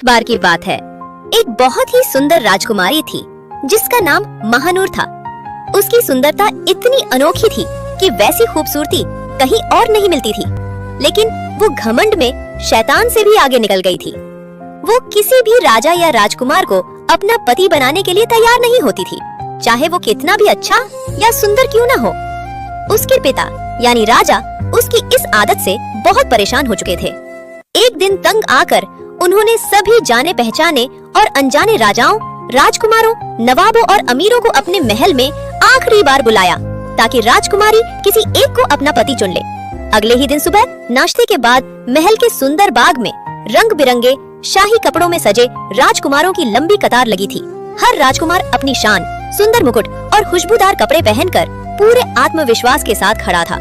एक बार की बात है, एक बहुत ही सुंदर राजकुमारी थी जिसका नाम महानूर था। उसकी सुंदरता इतनी अनोखी थी कि वैसी खूबसूरती कहीं और नहीं मिलती थी, लेकिन वो घमंड में शैतान से भी आगे निकल गई थी। वो किसी भी राजा या राजकुमार को अपना पति बनाने के लिए तैयार नहीं होती थी, चाहे वो कितना भी अच्छा या सुंदर क्यों न हो। उसके पिता यानी राजा उसकी इस आदत से बहुत परेशान हो चुके थे। एक दिन तंग आकर उन्होंने सभी जाने पहचाने और अनजाने राजाओं, राजकुमारों, नवाबों और अमीरों को अपने महल में आखिरी बार बुलाया ताकि राजकुमारी किसी एक को अपना पति चुन ले। अगले ही दिन सुबह नाश्ते के बाद महल के सुंदर बाग में रंग बिरंगे शाही कपड़ों में सजे राजकुमारों की लंबी कतार लगी थी। हर राजकुमार अपनी शान, सुंदर मुकुट और खुशबूदार कपड़े पहनकर पूरे आत्मविश्वास के साथ खड़ा था।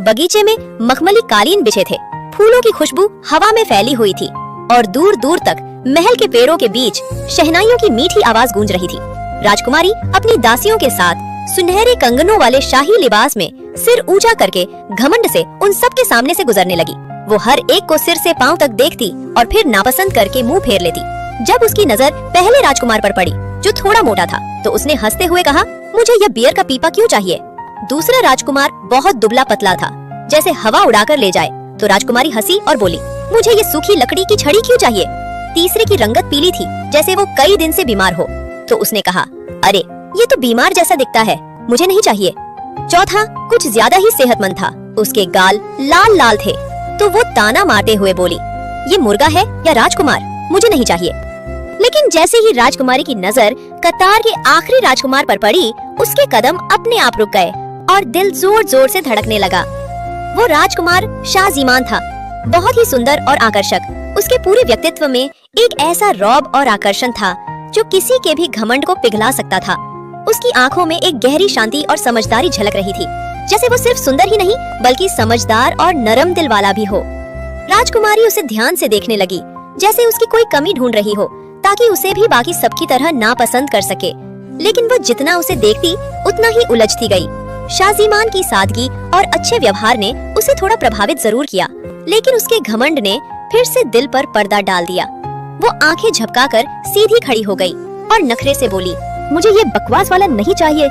बगीचे में मखमली कालीन बिछे थे, फूलों की खुशबू हवा में फैली हुई थी और दूर दूर तक महल के पेड़ों के बीच शहनाइयों की मीठी आवाज गूंज रही थी। राजकुमारी अपनी दासियों के साथ सुनहरे कंगनों वाले शाही लिबास में सिर ऊंचा करके घमंड से उन सब के सामने से गुजरने लगी। वो हर एक को सिर से पांव तक देखती और फिर नापसंद करके मुंह फेर लेती। जब उसकी नजर पहले राजकुमार पर पड़ी जो थोड़ा मोटा था, तो उसने हंसते हुए कहा, मुझे यह बियर का पीपा क्यों चाहिए। दूसरा राजकुमार बहुत दुबला पतला था, जैसे हवा उड़ाकर ले जाए। तो राजकुमारी हंसी और बोली, मुझे ये सूखी लकड़ी की छड़ी क्यों चाहिए। तीसरे की रंगत पीली थी, जैसे वो कई दिन से बीमार हो। तो उसने कहा, अरे ये तो बीमार जैसा दिखता है, मुझे नहीं चाहिए। चौथा कुछ ज्यादा ही सेहतमंद था, उसके गाल लाल लाल थे। तो वो ताना मारते हुए बोली, ये मुर्गा है या राजकुमार, मुझे नहीं चाहिए। लेकिन जैसे ही राजकुमारी की नजर कतार के आखिरी राजकुमार पर पड़ी, उसके कदम अपने आप रुक गए और दिल जोर जोर से धड़कने लगा। वो राजकुमार शाहजीमान था, बहुत ही सुंदर और आकर्षक। उसके पूरे व्यक्तित्व में एक ऐसा रौब और आकर्षण था जो किसी के भी घमंड को पिघला सकता था। उसकी आंखों में एक गहरी शांति और समझदारी झलक रही थी, जैसे वो सिर्फ सुंदर ही नहीं बल्कि समझदार और नरम दिल वाला भी हो। राजकुमारी उसे ध्यान से देखने लगी, जैसे उसकी कोई कमी ढूंढ रही हो ताकि उसे भी बाकी सबकी तरह नापसंद कर सके। लेकिन वो जितना उसे देखती उतना ही उलझती गई। शाहजीमान की सादगी और अच्छे व्यवहार ने उसे थोड़ा प्रभावित जरूर किया, लेकिन उसके घमंड ने फिर से दिल पर पर्दा डाल दिया। वो आंखें झपकाकर सीधी खड़ी हो गई और नखरे से बोली, मुझे ये बकवास वाला नहीं चाहिए।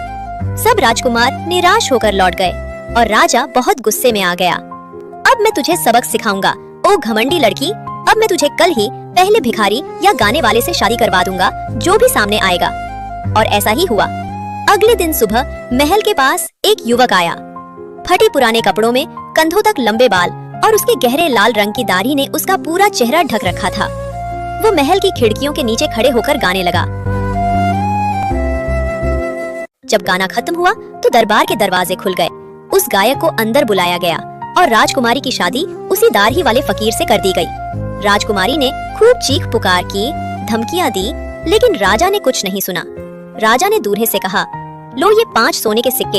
सब राजकुमार निराश होकर लौट गए और राजा बहुत गुस्से में आ गया। अब मैं तुझे सबक सिखाऊंगा, ओ घमंडी लड़की। अब मैं तुझे कल ही पहले भिखारी या गाने वाले से शादी करवा दूंगा जो भी सामने आएगा। और ऐसा ही हुआ। अगले दिन सुबह महल के पास एक युवक आया। फटे पुराने कपड़ों में, कंधों तक लंबे बाल और उसके गहरे लाल रंग की दाढ़ी ने उसका पूरा चेहरा ढक रखा था। वो महल की खिड़कियों के नीचे खड़े होकर गाने लगा। जब गाना खत्म हुआ तो दरबार के दरवाजे खुल गए। उस गायक को अंदर बुलाया गया और राजकुमारी की शादी उसी दाढ़ी वाले फकीर से कर दी गई। राजकुमारी ने खूब चीख पुकार की, धमकियां दी, लेकिन राजा ने कुछ नहीं सुना। राजा ने दूल्हे से कहा, लो ये 5 सोने के सिक्के,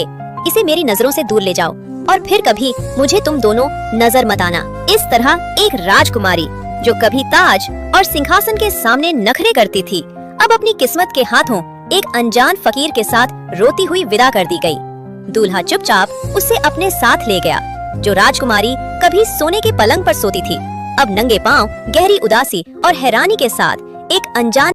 इसे मेरी नजरों से दूर ले जाओ और फिर कभी मुझे तुम दोनों नजर मत आना। इस तरह एक राजकुमारी जो कभी ताज और सिंहासन के सामने नखरे करती थी, अब अपनी किस्मत के हाथों एक अनजान फकीर के साथ रोती हुई विदा कर दी गई। दूल्हा चुपचाप उसे अपने साथ ले गया। जो राजकुमारी कभी सोने के पलंग पर सोती थी, अब नंगे पांव, गहरी उदासी और हैरानी के साथ एक अनजान